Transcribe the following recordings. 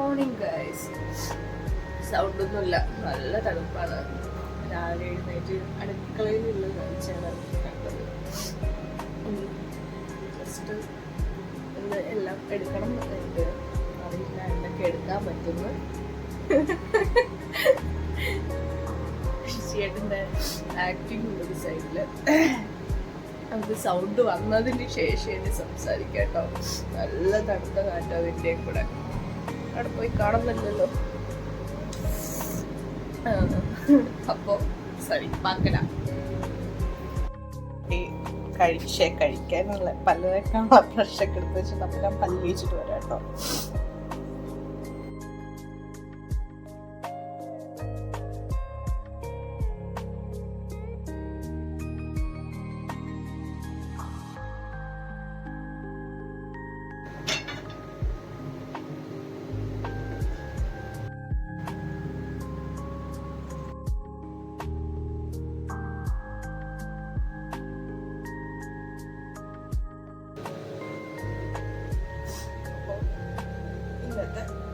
Morning guys. സൗണ്ടൊന്നുമില്ല, നല്ല തണുപ്പാണ്. രാവിലെ എഴുന്നേറ്റ് അടുക്കളയിലുള്ള കാഴ്ചയാണ് കണ്ടത്. ജസ്റ്റ് ഇന്ന് എല്ലാം എടുക്കണം എന്നുണ്ട്. അറിയില്ല എന്തൊക്കെ എടുക്കാൻ പറ്റുന്നു. ചേട്ടൻ്റെ ആക്ടിങ് ഉള്ളൊരു സൈഡില് അത് സൗണ്ട് വന്നതിന് ശേഷം ഇനി സംസാരിക്കാം കേട്ടോ. നല്ല തണുത്ത കാറ്റ് അതിൻ്റെയും കൂടെ. അവിടെ പോയി കാണുന്നില്ലല്ലോ. അപ്പോ സരിപ്പാക്കല ഈ കഴിക്കാനുള്ള പല്ലരക്കാനുള്ള ബ്രഷൊക്കെ എടുത്ത് വെച്ചിട്ട് അപ്പം ഞാൻ പല്ല് വെച്ചിട്ട് വരാം കേട്ടോ.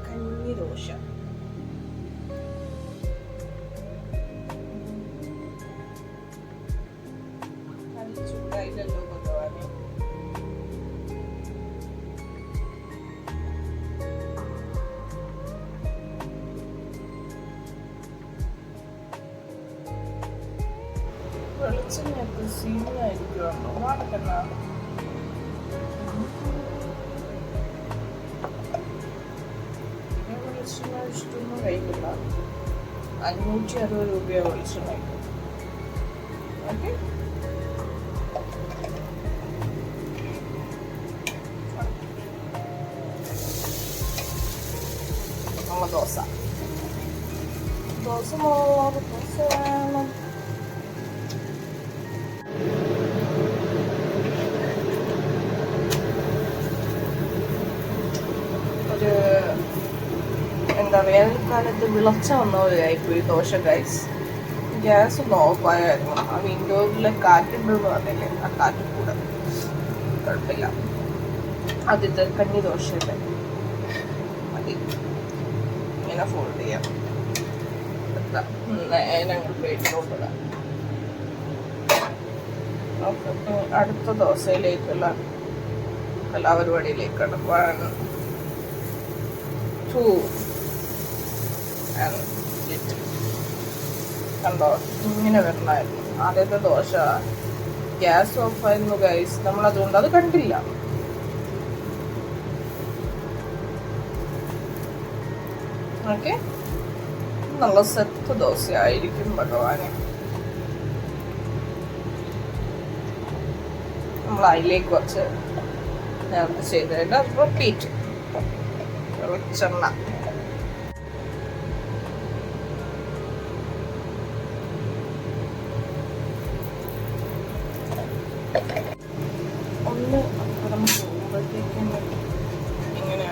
കഞ്ഞിദോശ നല്ല ചൂടായില്ലല്ലോ ഭഗവാനെ. വെളിച്ചെണ്ണയൊക്കെ സീനായിരിക്കുമല്ലോ നാടക്കണ്ണ. ഇഷ്ടമൊന്നും കഴിക്കില്ല. 560 രൂപയാണ് വെളിച്ചെണ്ണ. ഓക്കെ, നമ്മളെ ദോശ വേണം. ഒരു എന്താ വേനൽക്കാലത്ത് വിളച്ച വന്ന പോലെയായിപ്പോയി ദോശ ഗൈസ്. ഗ്യാസ് ഒന്ന് ഓഫായിരുന്നു. ആ വിൻഡോയിലെ കാറ്റുണ്ടെന്ന് പറഞ്ഞില്ലേ, ആ കാറ്റ് കൂടെ കുഴപ്പമില്ല. ആദ്യത്തെ കഞ്ഞി ദോശയുടെ മതി. ഇങ്ങനെ ഫോൾഡ് ചെയ്യാം. ഞങ്ങൾ പ്ലേറ്റിലോട്ടിടാം. അടുത്ത ദോശയിലേക്കുള്ള കലാപരിപാടിയിലേക്കാണ്. 1 2 കണ്ടോ, ഇങ്ങനെ വരണമായിരുന്നു ആദ്യത്തെ ദോശ. ഗ്യാസ് ഓഫായിരുന്നു ഗൈസ്. നമ്മളതുകൊണ്ട് അത് കണ്ടില്ല. ഓക്കെ, നല്ല സെറ്റ് ദോശ ആയിരിക്കും ഭഗവാനെ. നമ്മൾ അതിലേക്ക് കുറച്ച് നേരത്തെ ചെയ്തതിൻ്റെ റിപ്പീറ്റ് വെളിച്ചെണ്ണ. ഒന്ന് അപ്പുറം പോകുമ്പോഴത്തേക്കും ഇങ്ങനെ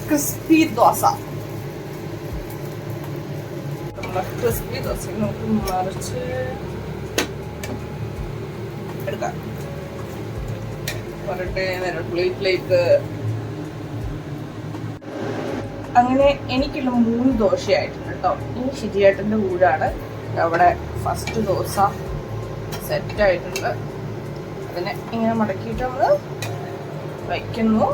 ക്രിസ്പി ദോശ. നമ്മളെ ക്രിസ്പി ദോശ നമുക്ക് മറിച്ച് എടുക്കാം. പ്ലേറ്റിലേക്ക്. അങ്ങനെ എനിക്കുള്ള 3 ദോശയായിട്ടുണ്ട് കേട്ടോ. ഇനി ശരിയേട്ടൻ്റെ കൂടാണ്. അവിടെ ഫസ്റ്റ് ദോശ സെറ്റായിട്ടുണ്ട്. അതിനെ ഇങ്ങനെ മടക്കിയിട്ട് നമ്മൾ വയ്ക്കുന്നു.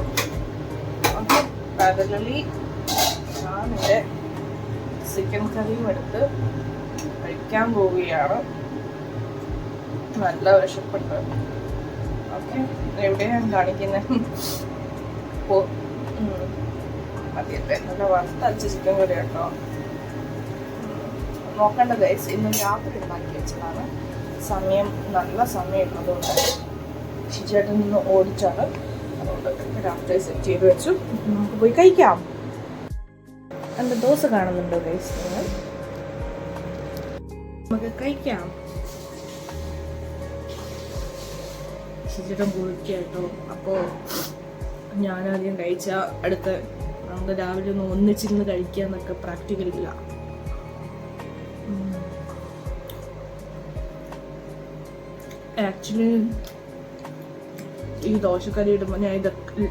ഓക്കെ, പാരലലി ഞാൻ എൻ്റെ ചിക്കൻ കറിയും എടുത്ത് കഴിക്കാൻ പോവുകയാണ്. നല്ല വിശപ്പുണ്ട്. ഓക്കെ, എവിടെയാണ് കാണിക്കുന്നത്? മതിയല്ലേ, നല്ല വറുത്തരച്ച ചിക്കൻ കറി കേട്ടോ. നോക്കേണ്ട ഗൈസ്, ഇന്ന് രാത്രി ഉണ്ടാക്കി വെച്ചതാണ്. സമയം നല്ല സമയം ഉള്ളതുകൊണ്ട് ചേട്ടൻ നിന്ന് ഓടിച്ചാണ്. അതുകൊണ്ട് രാത്രി സെറ്റ് ചെയ്ത് വെച്ചു. നമുക്ക് പോയി കഴിക്കാം. എൻ്റെ ദോശ കാണുന്നുണ്ടോ ഗൈസ് നിങ്ങൾ? നമുക്ക് കഴിക്കാം. ചേട്ടൻ കുളിക്കുക കേട്ടോ. അപ്പോൾ ഞാനാദ്യം കഴിച്ച അടുത്ത നമുക്ക് രാവിലെ ഒന്ന് ഒന്നിച്ചിരുന്ന് കഴിക്കുക എന്നൊക്കെ പ്രാക്ടിക്കലില്ല. ആക്ച്വലി ഈ ദോശക്കറി ഇടുമ്പോൾ ഞാൻ ഇതൊക്കെ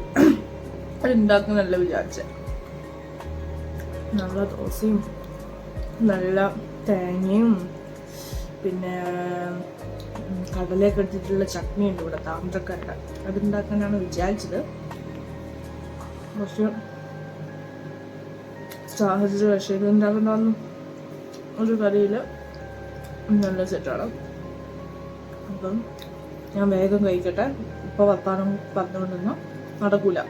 ഉണ്ടാക്കുന്നല്ല വിചാരിച്ചത്. നല്ല ദോശയും നല്ല തേങ്ങയും പിന്നെ കടലയൊക്കെ എടുത്തിട്ടുള്ള ചട്നി ഉണ്ട് ഇവിടെ, താമരക്കാരുടെ. അതുണ്ടാക്കാനാണ് വിചാരിച്ചത്. പക്ഷെ സാഹചര്യം ഉണ്ടാക്കണമെന്നും ഒരു കറിയിൽ നല്ല സെറ്റാണ്. അപ്പം ഞാൻ വേഗം കഴിക്കട്ടെ. ഇപ്പോൾ വർത്താനം പറഞ്ഞുകൊണ്ടൊന്നും നടക്കൂല.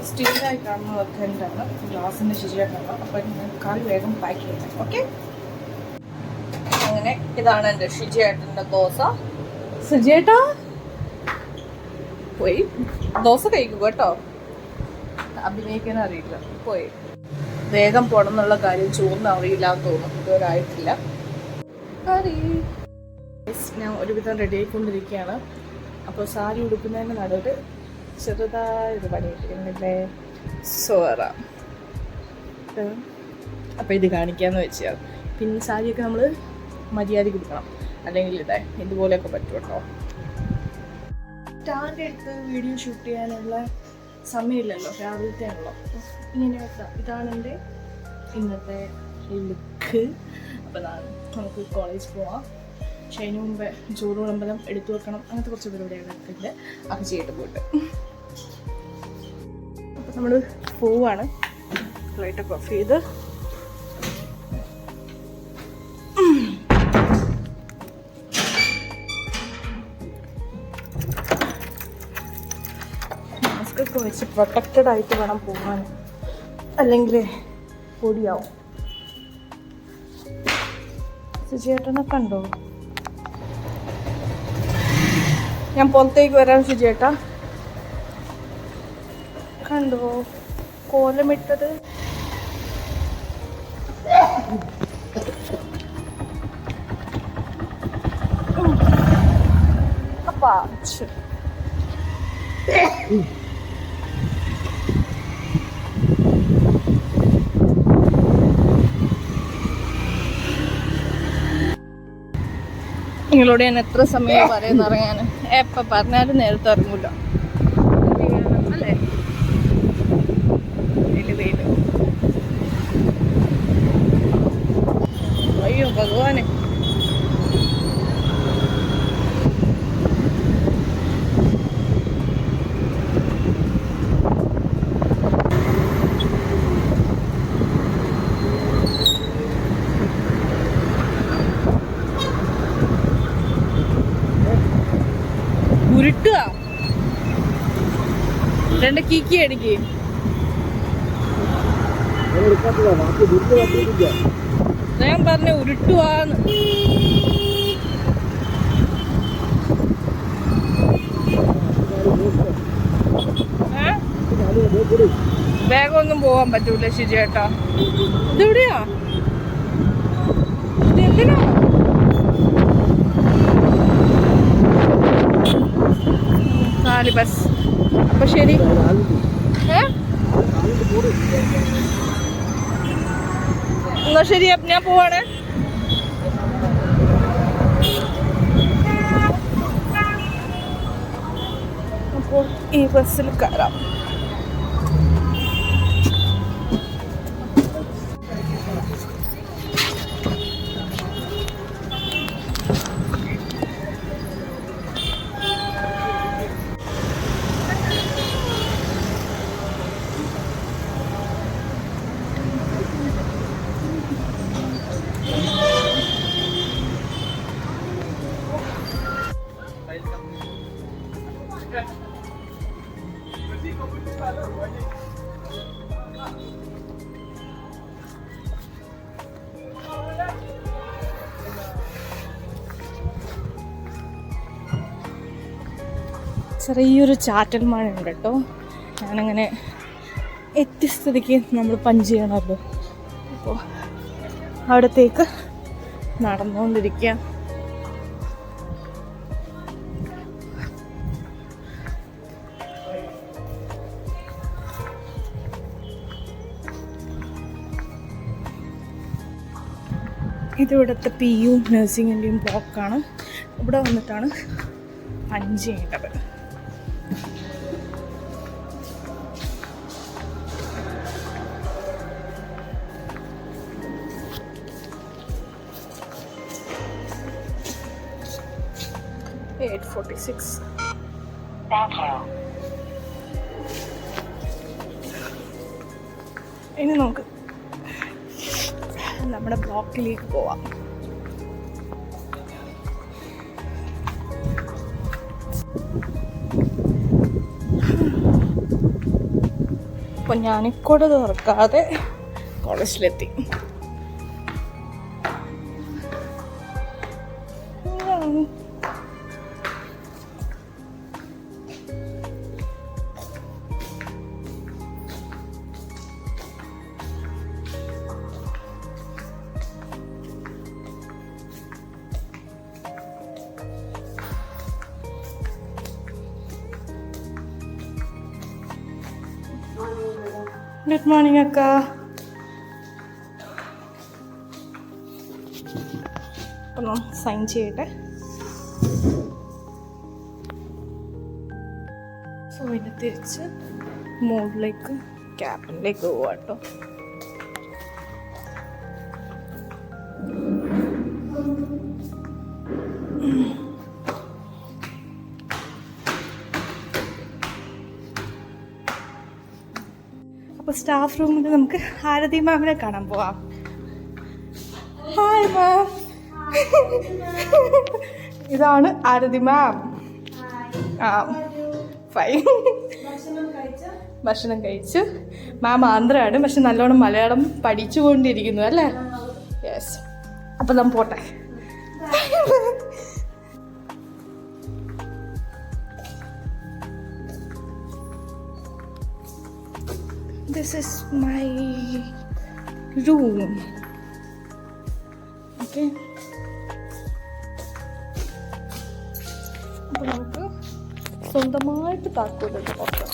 സ്റ്റീലായി കാണുന്ന വെക്കേണ്ടതാണ്, ഗ്ലാസിൻ്റെ ശരിയായിട്ടാണ്. അപ്പം ഞാൻ കറി വേഗം പാക്ക് ചെയ്യണം. ഓക്കെ, അങ്ങനെ ഇതാണ് എൻ്റെ ഷിജിയേട്ടൻ്റെ ദോശ. ഷിജിയേട്ടാ പോയി ദോശ കഴിക്കും കേട്ടോ. അഭിനയിക്കാൻ അറിയില്ല, പോയി. വേഗം പോണം എന്നുള്ള കാര്യം ചോറിന് അറിയില്ല എന്ന് തോന്നുന്നു, ഇതുവരെ ആയിട്ടില്ല. കറി ഞാൻ ഒരുവിധം റെഡി ആയിക്കൊണ്ടിരിക്കുകയാണ്. അപ്പോൾ സാരി ഉടുക്കുന്നതിന് നടുവിൽ ചെറുതായൊരു പണിയിട്ടില്ലേ സോറ. അപ്പോൾ ഇത് കാണിക്കാമെന്ന് വെച്ചാൽ പിന്നെ സാരിയൊക്കെ നമ്മൾ മര്യാദയ്ക്ക് കൊടുക്കണം, അല്ലെങ്കിൽ ഇതുപോലെയൊക്കെ പറ്റും കേട്ടോ. സ്റ്റാൻഡ് എടുത്ത് വീഡിയോ ഷൂട്ട് ചെയ്യാനുള്ള സമയമില്ലല്ലോ, രാവിലത്തെ ആണല്ലോ. ഇങ്ങനെ വെക്കാം. ഇതാണ് എൻ്റെ ഇന്നത്തെ ലുക്ക്. അപ്പോൾ നമുക്ക് കോളേജിൽ പോവാം. പക്ഷേ അതിന് മുമ്പേ ചോറ് വിളമ്പലം എടുത്തു വെക്കണം, അങ്ങനത്തെ കുറച്ച് പരിപാടികളൊക്കെ ഉണ്ട്. അത് ചെയ്തിട്ട് പോയിട്ട് അപ്പോൾ നമ്മൾ പോവാണ്. ലൈറ്റൊക്കെ ഓഫ് ചെയ്ത് മാസ്കൊക്കെ വെച്ച് പ്രൊട്ടക്റ്റഡ് ആയിട്ട് വേണം പോകാൻ, അല്ലെങ്കിൽ പൊടിയാവും. സുചേട്ടനെ കണ്ടോ? ഞാൻ പുറത്തേക്ക് വരാം. സുചേട്ടാ കണ്ടോ കോലമിട്ടത്? അപ്പാ നിങ്ങളോട് ഞാൻ എത്ര സമയം പറയുന്ന ഇറങ്ങാൻ? എപ്പം പറഞ്ഞാലും നേരത്തെ ഇറങ്ങൂല അല്ലേ? വെയിൽ. അയ്യോ ഭഗവാനെ, ഉരുട്ടുക. രണ്ട് കീക്കി അടിക്ക്. ഞാൻ പറഞ്ഞ ഉരുട്ടുവാന്ന്. വേഗമൊന്നും പോവാൻ പറ്റൂല ശരിയേട്ടാ. ഇതെവിടെയാ? ഇത് എന്തിനാ? നാല് ബസ്. അപ്പൊ ശരി, എന്നാ ശരി, ഞാൻ പോവാണ്. അപ്പോൾ ഈ ബസ്സിൽ കയറാം. ചെറിയൊരു ചാറ്റൽ മഴ ഉണ്ട് കേട്ടോ. ഞാനങ്ങനെ എത്തിയ സ്ഥിതിക്ക് നമ്മൾ പഞ്ച് ചെയ്യണമല്ലോ. അപ്പോൾ അവിടത്തേക്ക് നടന്നുകൊണ്ടിരിക്കുക. ഇതിവിടുത്തെ PU നഴ്സിംഗിൻ്റെയും ബ്ലോക്കാണ്. ഇവിടെ വന്നിട്ടാണ് 5 ചെയ്യേണ്ടത്. ഇനി നമുക്ക് നമ്മുടെ ബ്ലോക്കിലേക്ക് പോവാം. അപ്പം ഞാനിക്കൂടെ തുറക്കാതെ കോളേജിലെത്തി. ഗുഡ് മോർണിംഗ് അക്ക. അപ്പം സൈൻ ചെയ്യട്ടെ. സോ ഇനി തിരിച്ച് മോളിലേക്ക് ക്യാബിനിലേക്ക് പോവാം കേട്ടോ. അപ്പോൾ സ്റ്റാഫ് റൂമിൽ നമുക്ക് ആരതി മാമിനെ കാണാൻ പോവാം. Hi ma'am. ഇതാണ് ആരതി മാം. ആ ഫൈൻ. ഭക്ഷണം കഴിച്ചു. മാം ആന്ധ്രയാണ്, പക്ഷെ നല്ലോണം മലയാളം പഠിച്ചുകൊണ്ടിരിക്കുന്നു അല്ലേ? യെസ്. അപ്പം നാം പോട്ടെ. This is my room. Okay. അപ്പോൾ നമുക്ക് സ്വന്തമായിട്ട് താക്കോലിട്ട് നോക്കാം.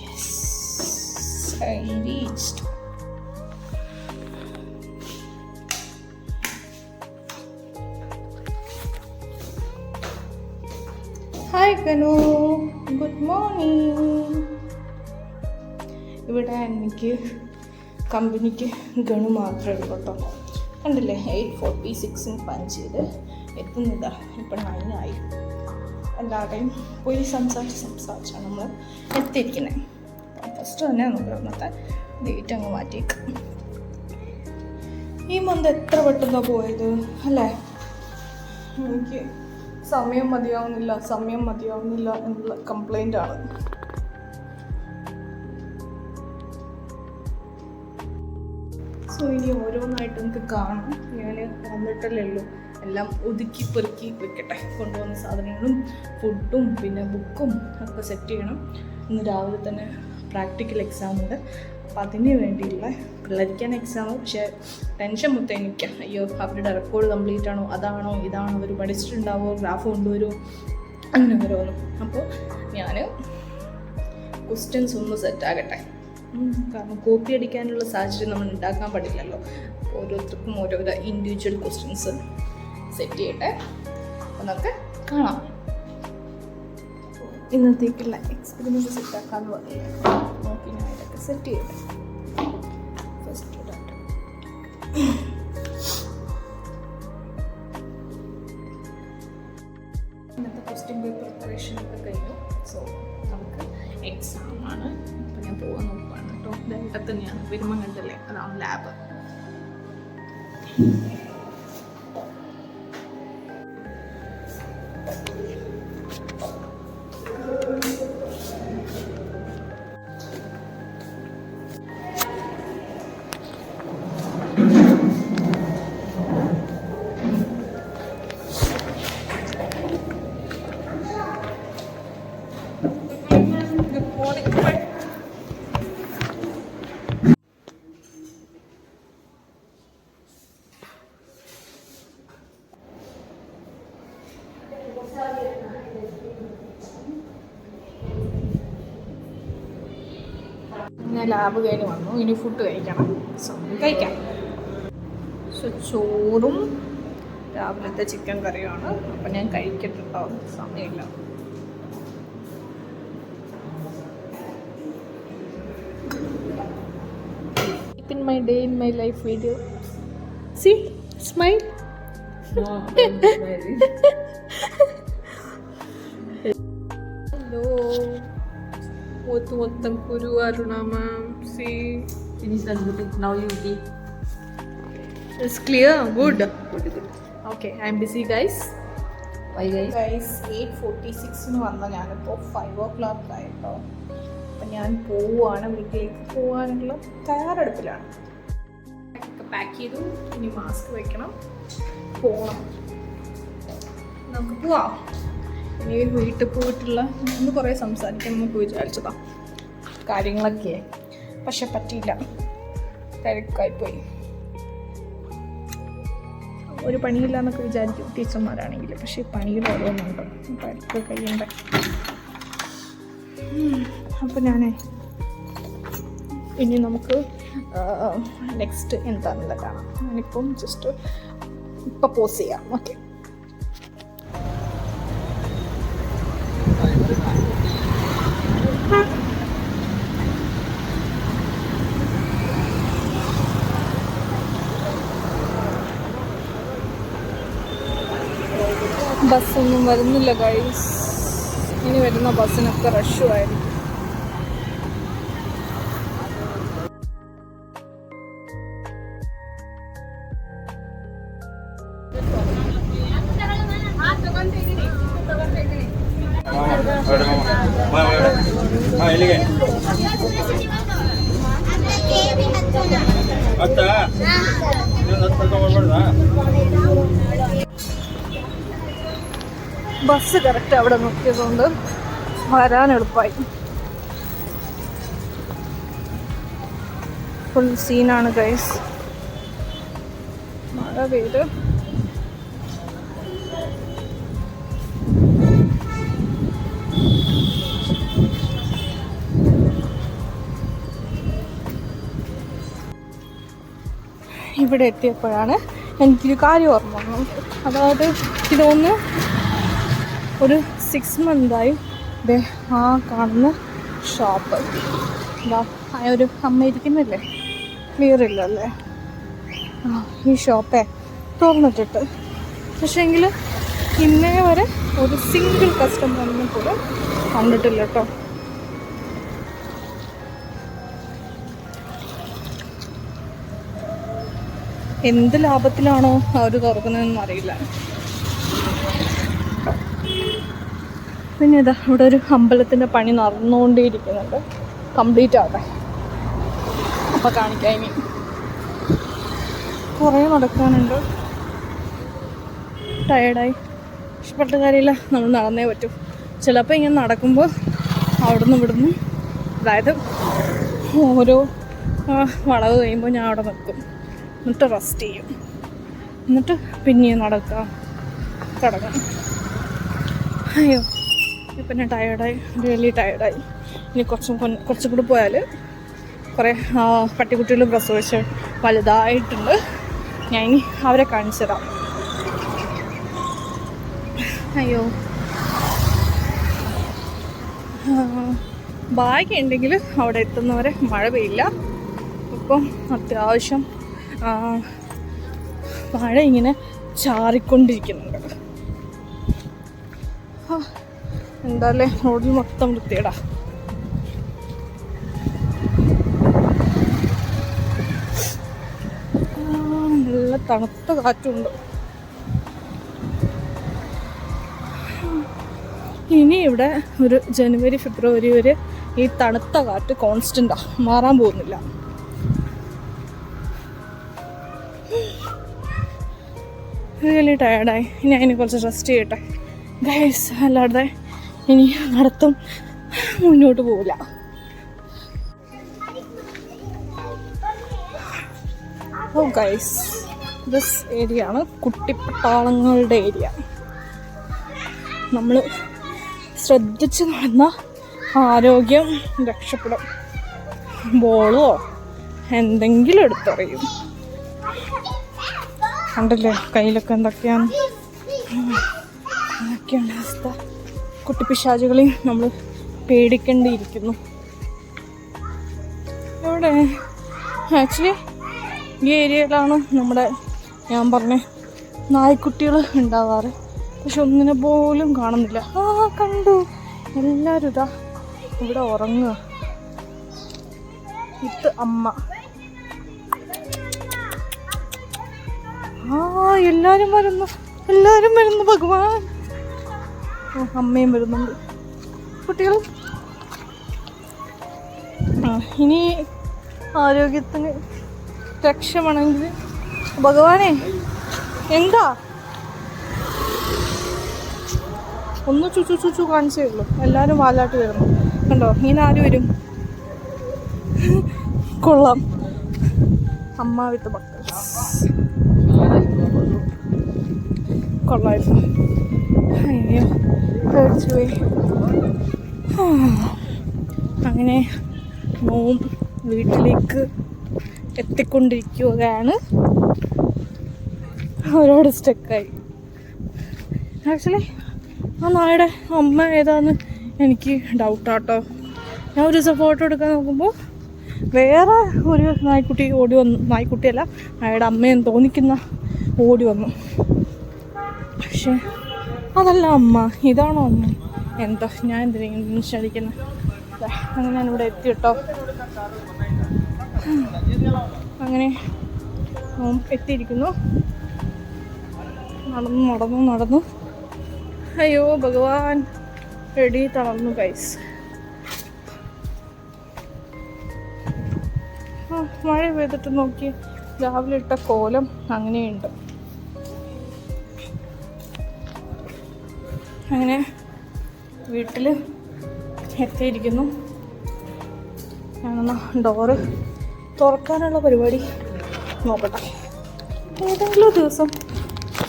Yes, I reached. Hi Kanu, good morning. ഇവിടെ എനിക്ക് കമ്പനിക്ക് ഗണു മാത്രമേ ഉള്ളൂ കേട്ടോ. കണ്ടില്ലേ, 8:46 പഞ്ച് ചെയ്ത് എത്തുന്നതാ. ഇപ്പം 9 ആയി. എല്ലാവരുടെയും പോയി സംസാരിച്ചാണ് നമ്മൾ എത്തിയിരിക്കുന്നത്. ഫസ്റ്റ് തന്നെ നമുക്ക് അന്നത്തെ ഡേറ്റ് അങ്ങ് മാറ്റിയേക്കാം. ഈ മന്ത് എത്ര പെട്ടെന്നാണ് പോയത് അല്ലേ? എനിക്ക് സമയം മതിയാവുന്നില്ല എന്നുള്ള കംപ്ലൈൻ്റ് ആണ്. സോ ഇനി ഓരോന്നായിട്ട് നമുക്ക് കാണാം. ഞാൻ വന്നിട്ടല്ലേ ഉള്ളൂ, എല്ലാം ഒതുക്കി പെറുക്കി വെക്കട്ടെ. കൊണ്ടുവന്ന സാധനങ്ങളും ഫുഡും പിന്നെ ബുക്കും ഒക്കെ സെറ്റ് ചെയ്യണം. ഇന്ന് രാവിലെ തന്നെ പ്രാക്ടിക്കൽ എക്സാം ഉണ്ട്. അപ്പം അതിന് വേണ്ടിയുള്ള പിള്ളേരിക്കാൻ എക്സാം. പക്ഷേ ടെൻഷൻ മൊത്തം എനിക്കാണ്. അയ്യോ, അവരുടെ റെക്കോർഡ് കംപ്ലീറ്റ് ആണോ, അതാണോ ഇതാണോ, അവർ പഠിച്ചിട്ടുണ്ടാവോ, ഗ്രാഫ് കൊണ്ടുവരുമോ, അങ്ങനെ ഓരോന്നും. അപ്പോൾ ഞാൻ ക്വസ്റ്റ്യൻസ് ഒന്ന് സെറ്റാകട്ടെ. കാരണം കോപ്പി അടിക്കാനുള്ള സാഹചര്യം നമ്മൾ ഉണ്ടാക്കാൻ പാടില്ലല്ലോ. ഓരോരുത്തർക്കും ഓരോരോ ഇൻഡിവിജ്വൽ ക്വസ്റ്റ്യൻസ് സെറ്റ് ചെയ്യട്ടെ. അപ്പോൾ നമുക്ക് കാണാം. ഇന്നത്തേക്കുള്ള എക്സ്പെരിമെൻറ്റ് സെറ്റാക്കാമെന്ന് പറയില്ല. നോക്കി ഞാൻ ഇതൊക്കെ സെറ്റ് ചെയ്യട്ടെ. ഫസ്റ്റ് ഇന്നത്തെ ക്വസ്റ്റ്യൻ പേപ്പർ പ്രിപ്പറേഷനൊക്കെ കഴിഞ്ഞു. സോ നമുക്ക് എക്സാമാണ്. അപ്പോൾ ഞാൻ പോകാൻ നോക്കുകയാണ് കേട്ടോ. ഇവിടെ തന്നെയാണ്, വരുമ്പം കണ്ടല്ലേ, അതാണ് ലാബ്. ഞാൻ ലാബ് കഴിഞ്ഞ് വന്നു. ഇനി ഫുഡ് കഴിക്കണം. സോ കഴിക്കാം. സോ ചോറും രാവിലത്തെ ചിക്കൻ കറിയാണ്. അപ്പം ഞാൻ കഴിക്കട്ടുണ്ടോ, സമയമില്ല. In my day in my life video. See, smile. Hello. Mottam Kuru Aruna ma'am. See. Finish the meeting. Now you eat. It's clear. Good. Okay, I'm busy, guys. Bye, guys. Guys, 8:46 വന്ന ഞാനിപ്പോൾ 5 o'clock ആയിട്ടോ. അപ്പം ഞാൻ പോവുകയാണ്, വീട്ടിലേക്ക് പോകാനുള്ള തയ്യാറെടുപ്പിലാണ്. Pack ചെയ്തു. ഇനി മാസ്ക് വെക്കണം, പോകണം. നമുക്ക് പോവാം. ഇനി വീട്ടിൽ പോയിട്ടുള്ള ഇന്ന് കുറേ സംസാരിക്കണം എന്നൊക്കെ വിചാരിച്ചതാണ് കാര്യങ്ങളൊക്കെ, പക്ഷെ പറ്റിയില്ല, തിരക്കായിപ്പോയി. ഒരു പണിയില്ല എന്നൊക്കെ വിചാരിക്കും ടീച്ചർമാരാണെങ്കിൽ, പക്ഷേ പണിയിൽ ഓരോന്നുണ്ട്, തിരക്ക് കഴിയണ്ട. അപ്പോൾ ഇനി നമുക്ക് നെക്സ്റ്റ് എന്താണെന്ന് കാണാം. ഞാനിപ്പം ജസ്റ്റ് ഇപ്പം പോസ് ചെയ്യാം. ഓക്കെ, ബസ്സൊന്നും വരുന്നില്ല ഗൈസ്. ഇനി വരുന്ന ബസ്സിനൊക്കെ റഷുമായിരിക്കും. ബസ് കറക്റ്റ് അവിടെ നോക്കിയതുകൊണ്ട് വരാൻ എളുപ്പമായി. ഫുൾ സീനാണ് ഗൈസ്. മഴ പെയ്ത് ഇവിടെ എത്തിയപ്പോഴാണ് എനിക്കൊരു കാര്യം ഓർമ്മ വന്നു. അതായത് ഇതൊന്ന് ഒരു 6 മന്തായി ആ കാണുന്ന ഷോപ്പ്, എന്താ ഒരു അമ്മ ഇരിക്കുന്നില്ലേ, ക്ലിയർ ഇല്ലല്ലേ, ഈ ഷോപ്പേ തുറന്നിട്ടിട്ട്. പക്ഷേങ്കിൽ ഇന്നേ വരെ ഒരു സിംഗിൾ കസ്റ്റമറിനെ കൂടെ കണ്ടിട്ടില്ല കേട്ടോ. എന്ത് ലാഭത്തിലാണോ അവർ തുറക്കുന്നതെന്ന് അറിയില്ല. പിന്നെ ഇതാ ഇവിടെ ഒരു അമ്പലത്തിൻ്റെ പണി നടന്നുകൊണ്ടേയിരിക്കുന്നുണ്ട്. കംപ്ലീറ്റ് ആവട്ടെ, അപ്പം കാണിക്കാം. ഇനി കുറേ നടക്കാനുണ്ട്. ടയേർഡായി, ഇഷ്ടപ്പെട്ട കാര്യമില്ല, നമ്മൾ നടന്നേ പറ്റൂ. ചിലപ്പോൾ ഇങ്ങനെ നടക്കുമ്പോൾ അവിടുന്ന് ഇവിടുന്ന്, അതായത് ഓരോ വളവ് കഴിയുമ്പോൾ ഞാൻ അവിടെ നിൽക്കും, എന്നിട്ട് റെസ്റ്റ് ചെയ്യും, എന്നിട്ട് പിന്നെയും നടക്കാം, കിടക്കാം. അയ്യോ, ഇപ്പം ഞാൻ ടയേർഡായി, റിയലി ടയേർഡായി. ഇനി കുറച്ചും കൂടി പോയാൽ കുറേ പട്ടിക്കുട്ടികൾ പ്രസവിച്ച് വലുതായിട്ടുണ്ട്. ഞാൻ ഇനി അവരെ കാണിച്ചു തരാം. അയ്യോ, ഭാഗ്യമുണ്ടെങ്കിൽ അവിടെ എത്തുന്നവരെ മഴ പെയ്യില്ല. ഇപ്പം അത്യാവശ്യം മഴ ഇങ്ങനെ ചാറിക്കൊണ്ടിരിക്കുന്നുണ്ട്. എന്താല്ലേ, റോഡിൽ മൊത്തം വൃത്തിയേടാ. നല്ല തണുത്ത കാറ്റുണ്ട്. ഇനി ഇവിടെ ഒരു ജനുവരി ഫെബ്രുവരി വരെ ഈ തണുത്ത കാറ്റ് കോൺസ്റ്റൻ്റാ, മാറാൻ പോകുന്നില്ല. റിയലി ടയർഡായി. ഇനി അതിന് കുറച്ച് റെസ്റ്റ് ചെയ്യട്ടെ ഗൈസ്, അല്ലാതെ ഇനി നടത്തും മുന്നോട്ട് പോവില്ല. ഓ ഗൈസ്, ദിസ് ഏരിയ ആണ് കുട്ടിപ്പട്ടാളങ്ങളുടെ ഏരിയ. നമ്മൾ ശ്രദ്ധിച്ച് നടന്ന ആരോഗ്യം രക്ഷപ്പെടും. ബോളോ എന്തെങ്കിലും എടുത്തെറിയും. കണ്ടില്ലേ കയ്യിലൊക്കെ എന്തൊക്കെയാണ്, അതൊക്കെയാണ് അവസ്ഥ. കുട്ടിപ്പിശാചുകളെയും നമ്മൾ പേടിക്കേണ്ടിയിരിക്കുന്നു. ഇവിടെ ആക്ച്വലി ഈ ഏരിയയിലാണ് നമ്മുടെ ഞാൻ പറഞ്ഞ നായ്ക്കുട്ടികൾ ഉണ്ടാവാറ്. പക്ഷെ ഒന്നിനെ പോലും കാണുന്നില്ല. കണ്ടു, എല്ലാവരും ഇതാ ഇവിടെ ഉറങ്ങുക. ഇത് അമ്മ. എല്ലാരും വരുന്നു ഭഗവാൻ. അമ്മയും വരുന്നുണ്ട്, കുട്ടികളും. ഇനി ആരോഗ്യത്തിന് രക്ഷമാണെങ്കിൽ ഭഗവാനെ എന്താ ഒന്ന് ചുച്ചു കാണിച്ചേ ഉള്ളൂ. എല്ലാവരും വാലാട്ട് വരുന്നു കണ്ടോ. ഇങ്ങനെ ആര് വരും? കൊള്ളാം, അമ്മ വിത്ത് മക്കൾ കൊള്ളായിരുന്നു. അയ്യോ പേടിച്ചു പോയി. അങ്ങനെ മോം വീട്ടിലേക്ക് എത്തിക്കൊണ്ടിരിക്കുകയാണ്. ഒരുപാട് സ്റ്റക്കായി. ആക്ച്വലി ആ നായുടെ അമ്മ ഏതാന്ന് എനിക്ക് ഡൗട്ടാട്ടോ. ഞാൻ ഒരു ദിവസം ഫോട്ടോ എടുക്കാൻ നോക്കുമ്പോൾ വേറെ ഒരു നായ്ക്കുട്ടി ഓടി വന്നു. നായ്ക്കുട്ടിയല്ല, നായുടെ അമ്മയെന്ന് തോന്നിക്കുന്ന ഓടി വന്നു. പക്ഷെ അതല്ല അമ്മ, ഇതാണോ അമ്മ? എന്താ ഞാൻ എന്തിനെങ്കിലും നിശ്ചയിക്കുന്നത്. അങ്ങനെ ഞാനിവിടെ എത്തി കേട്ടോ. അങ്ങനെ എത്തിയിരിക്കുന്നു. നടന്നു. അയ്യോ ഭഗവാൻ, റെഡി തളർന്നു ഗൈസ്. മഴ പെയ്തിട്ട് നോക്കി, രാവിലെ ഇട്ട കോലം അങ്ങനെയുണ്ട്. അങ്ങനെ വീട്ടിൽ എത്തിയിരിക്കുന്നു. ഞാനെന്നാ ഡോറ് തുറക്കാനുള്ള പരിപാടി നോക്കട്ടെ. ഏതെങ്കിലും ദിവസം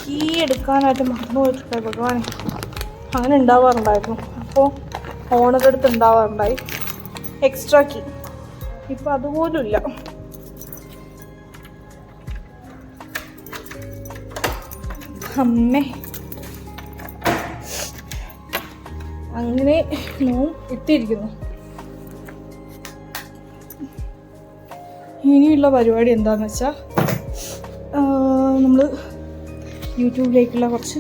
കീ എടുക്കാനായിട്ട് മറന്നു പോയിട്ടില്ല ഭഗവാനെ. അങ്ങനെ ഉണ്ടാവാറുണ്ടായിരുന്നു. അപ്പോൾ ഓണറുടെ അടുത്ത് ഉണ്ടാവാറുണ്ടായി എക്സ്ട്രാ കീ. ഇപ്പം അതുപോലും ഇല്ല. അമ്മേ, അങ്ങനെ മോൻ എത്തിയിരിക്കുന്നു. ഇനിയുള്ള പരിപാടി എന്താണെന്ന് വെച്ചാൽ നമ്മൾ യൂട്യൂബിലേക്കുള്ള കുറച്ച്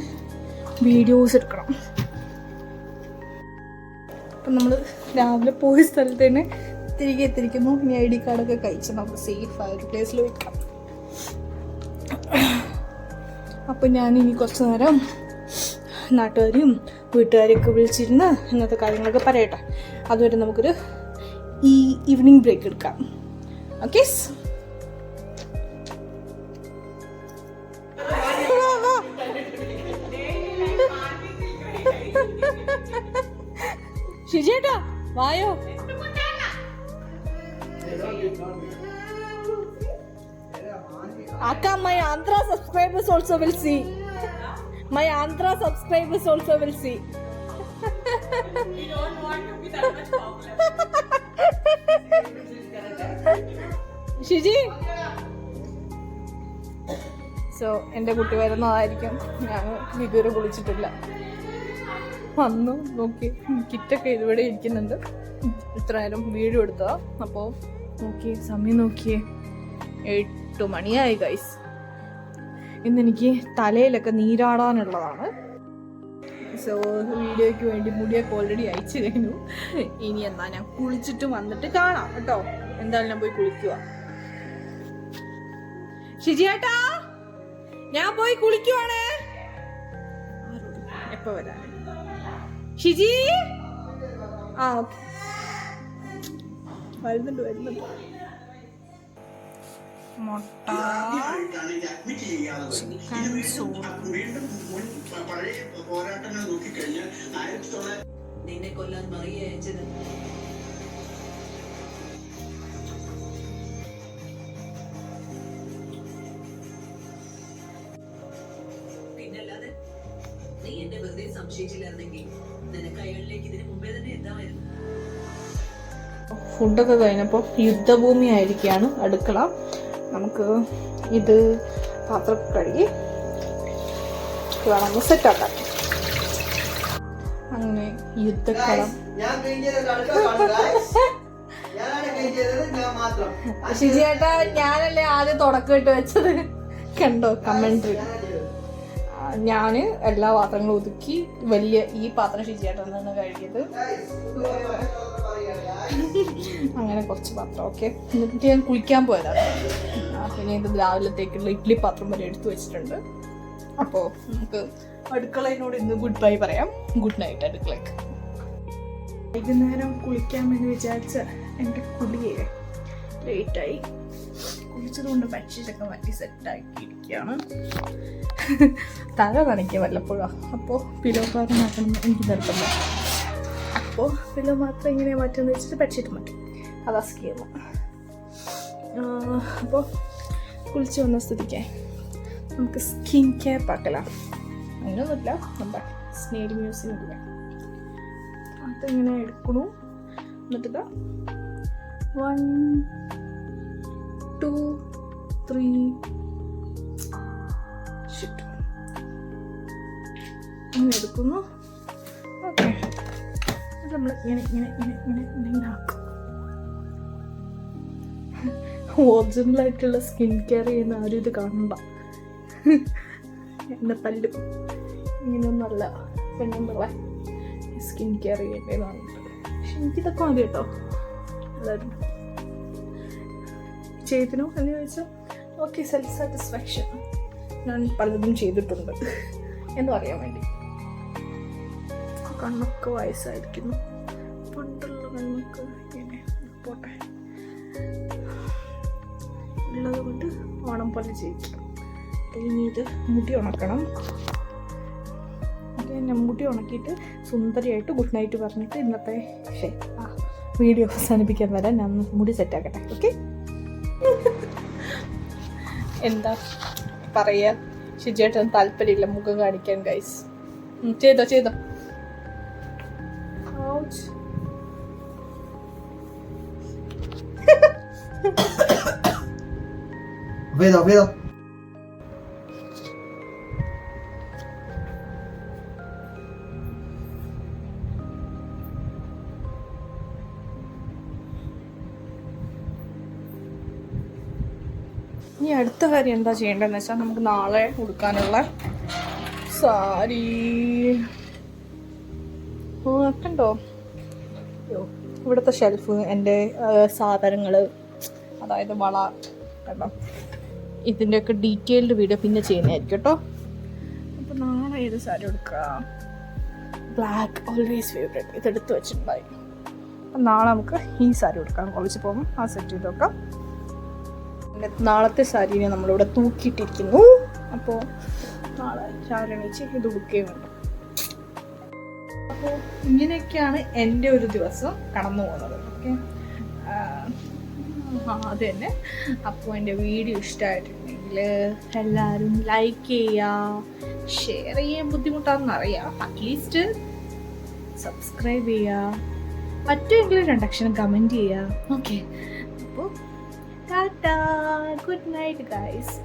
വീഡിയോസ് എടുക്കണം. അപ്പം നമ്മൾ രാവിലെ പോയ സ്ഥലത്ത് തന്നെ തിരികെ എത്തിയിരിക്കുന്നു. ഇനി ID കാർഡൊക്കെ കഴിച്ച് നമുക്ക് സേഫായ ഒരു പ്ലേസിൽ വെക്കാം. അപ്പം ഞാനിനി കുറച്ച് നേരം നാട്ടുകാരെയും വീട്ടുകാരെയൊക്കെ വിളിച്ചിരുന്ന് ഇങ്ങനത്തെ കാര്യങ്ങളൊക്കെ പറയട്ടെ. അതുവരെ നമുക്കൊരു ഈവനിങ് ബ്രേക്ക് എടുക്കാം. ഓക്കെ, ഷിജേട്ടാ വായോ. Akka, my Andhra subscribers also will see. My Andhra subscribers also will see. We don't want to be that much popular. Shiji, so എൻ്റെ കുട്ടി വരുന്നതായിരിക്കും. ഞാൻ ഇതുവരെ കുളിച്ചിട്ടില്ല. വന്നു നോക്കി, കിറ്റൊക്കെ ഇതുവരെ ഇരിക്കുന്നുണ്ട്. ഇത്ര നേരം വീഡിയോ എടുത്തതാ. അപ്പോൾ നോക്കിയേ, സമയം നോക്കിയേ, 8 മണിയായി ഗൈസ്. ഇന്നെനിക്ക് തലയിലൊക്കെ നീരാടാനുള്ളതാണ്. സോ വീഡിയോയ്ക്ക് വേണ്ടി മുടിയൊക്കെ ഓൾറെഡി അയച്ചു കഴിഞ്ഞു. ഇനി എന്നാ ഞാൻ കുളിച്ചിട്ട് വന്നിട്ട് കാണാം കേട്ടോ. എന്തായാലും ഞാൻ പോയി കുളിക്കുക. ഷിജിയേട്ടാ, ഞാൻ പോയി കുളിക്കുവാണേ. എപ്പോ വരാൻ ഷിജി? ഓക്കെ, വരുന്നുണ്ട്. മുട്ട, ചിക്കൻ, നിന്നെ കൊല്ലാൻ മറിയ അയച്ചത്. പിന്നല്ലാതെ നീ എന്നെ വെറുതെ സംശയിച്ചില്ലായിരുന്നെങ്കിൽ നിനക്ക് അയാളിലേക്ക് ഇതിനു മുമ്പേ തന്നെ എത്താമായിരുന്നു. ഫുഡൊക്കെ കഴിഞ്ഞപ്പോൾ യുദ്ധഭൂമി ആയിരിക്കുകയാണ് അടുക്കള. നമുക്ക് ഇത് പാത്രം കഴുകി വേണം സെറ്റാക്കാൻ. അങ്ങനെ യുദ്ധക്കളം. ശിജിയേട്ടാ ഞാനല്ലേ ആദ്യം തുടക്കമിട്ട് വെച്ചത്, കണ്ടോ കമന്ററി. ഞാന് എല്ലാ പാത്രങ്ങളും ഒതുക്കി. വലിയ ഈ പാത്രം ശിജിയേട്ടൻ തന്നെ കഴുകിയത്. അങ്ങനെ കുറച്ച് പാത്രം. ഓക്കെ, എന്നിട്ട് ഞാൻ കുളിക്കാൻ പോയതാണ്. പിന്നെ ഇത് രാവിലത്തേക്കുള്ള ഇഡ്ഡലി പാത്രം വരെ എടുത്തു വെച്ചിട്ടുണ്ട്. അപ്പോൾ നമുക്ക് അടുക്കളയിനോട് ഇന്ന് ഗുഡ് ബൈ പറയാം. ഗുഡ് നൈറ്റ് അടുക്കളയ്ക്ക്. വൈകുന്നേരം കുളിക്കാൻ വേണ്ടി വിചാരിച്ച എൻ്റെ കുളിയെ ലേറ്റായി. കുളിച്ചതുകൊണ്ട് ബെഡ്ഷീറ്റൊക്കെ മാറ്റി സെറ്റാക്കിയിരിക്കുകയാണ്. തല നനയ്ക്കുക വല്ലപ്പോഴാണ്. അപ്പോൾ പിലോ കവർ മാറ്റണം എനിക്ക് നിർബന്ധം. അപ്പോൾ പിലോ മാത്രം ഇങ്ങനെ മാറ്റുമെന്ന് വെച്ചിട്ട് ബെഡ്ഷീറ്റ് മാറ്റും. അതാ സ്കീം. അപ്പോൾ കുളിച്ച് വന്ന സ്ഥിതിക്ക് നമുക്ക് സ്കിൻ കെയർ പാക്കലാണ്. അങ്ങനെയൊന്നുമില്ല, നമ്മുടെ സ്നേൽ മ്യൂസിയമില്ല, അതിങ്ങനെ എടുക്കണു. എന്നിട്ട് 1 2 3 ഷിറ്റ് അങ്ങനെ എടുക്കുന്നു. ഓക്കെ, നമ്മൾ ഇങ്ങനെ ഇങ്ങനെ ഇങ്ങനെ ഇങ്ങനെ ഇങ്ങനെ ആക്കും. ഒറിജിനലായിട്ടുള്ള സ്കിൻ കെയർ ചെയ്യുന്ന ആരും ഇത് കാണണ്ട. എന്നെ തല്ലും. ഇങ്ങനെയൊന്നല്ല പെണ്ണുങ്ങളെ സ്കിൻ കെയർ ചെയ്യേണ്ടതാണ്. പക്ഷെ എനിക്കിതൊക്കെ മതി കേട്ടോ. എല്ലാവരും ചെയ്തിനോ എന്ന് ചോദിച്ചാൽ ഓക്കെ, സെൽഫ് സാറ്റിസ്ഫാക്ഷൻ. ഞാൻ പലതും ചെയ്തിട്ടുണ്ട് എന്ന് പറയാൻ വേണ്ടി. കണ്ണൊക്കെ വയസ്സായിരിക്കുന്നു. പണ്ടുള്ള കണ്ണൊക്കെ ഇങ്ങനെ പോട്ടെ, ഉള്ളത് കൊണ്ട് ഓണം പോലെ ജയിക്കാം. ഇനി ഇത് മുടി ഉണക്കണം. ഞാൻ മുടി ഉണക്കിയിട്ട് സുന്ദരിയായിട്ട് ഗുഡ് നൈറ്റ് പറഞ്ഞിട്ട് ഇന്നത്തെ വീഡിയോ അവസാനിപ്പിക്കാൻ വരാൻ ഞാൻ മുടി സെറ്റാക്കട്ടെ. ഓക്കെ, എന്താ പറയുക, ഷിജേട്ടൻ താല്പര്യമില്ല മുഖം കാണിക്കാൻ. ഗൈസ് ചെയ്തോ ചെയ്തോ. Vedo. ഇനി അടുത്ത കാര്യം എന്താ ചെയ്യേണ്ടതെന്ന് വെച്ചാൽ നമുക്ക് നാളെ ഉടുക്കാനുള്ള സാരി കണ്ടോ. ഇവിടുത്തെ ഷെൽഫ്, എൻ്റെ സാധനങ്ങൾ, അതായത് വള കണ്ടോ. ഇതിൻ്റെയൊക്കെ ഡീറ്റെയിൽഡ് വീഡിയോ പിന്നെ ചെയ്യുന്നതായിരിക്കും കേട്ടോ. അപ്പോൾ നാളെ ഏത് സാരി എടുക്കാം? ബ്ലാക്ക് ഓൾവേസ് ഫേവറേറ്റ്, ഇതെടുത്ത് വെച്ചിട്ടുണ്ടായി. അപ്പം നാളെ നമുക്ക് ഈ സാരി എടുക്കാം. കോളേജിൽ പോകുമ്പോൾ ആ സെറ്റ് ചെയ്ത് നോക്കാം. നാളത്തെ സാരീനെ നമ്മളിവിടെ തൂക്കിയിട്ടിരിക്കുന്നു. അപ്പോൾ നാളെ രാവിലെ എണീച്ച് ഇത് ഉടുക്കുകയും വേണം. അപ്പോൾ ഇങ്ങനെയൊക്കെയാണ് എൻ്റെ ഒരു ദിവസം കടന്നു പോകുന്നത്. ഓക്കെ, അത് തന്നെ. അപ്പോൾ എൻ്റെ വീഡിയോ ഇഷ്ടമായിട്ടുണ്ടെങ്കിൽ എല്ലാവരും ലൈക്ക് ചെയ്യുക, ഷെയർ ചെയ്യാൻ ബുദ്ധിമുട്ടാണെന്നറിയാം, അറ്റ്ലീസ്റ്റ് സബ്സ്ക്രൈബ് ചെയ്യുക, പറ്റുമെങ്കിൽ 2 അക്ഷരം കമൻറ്റ് ചെയ്യുക. ഓക്കെ, അപ്പോൾ ടാറ്റാ, ഗുഡ് നൈറ്റ് ഗൈസ്.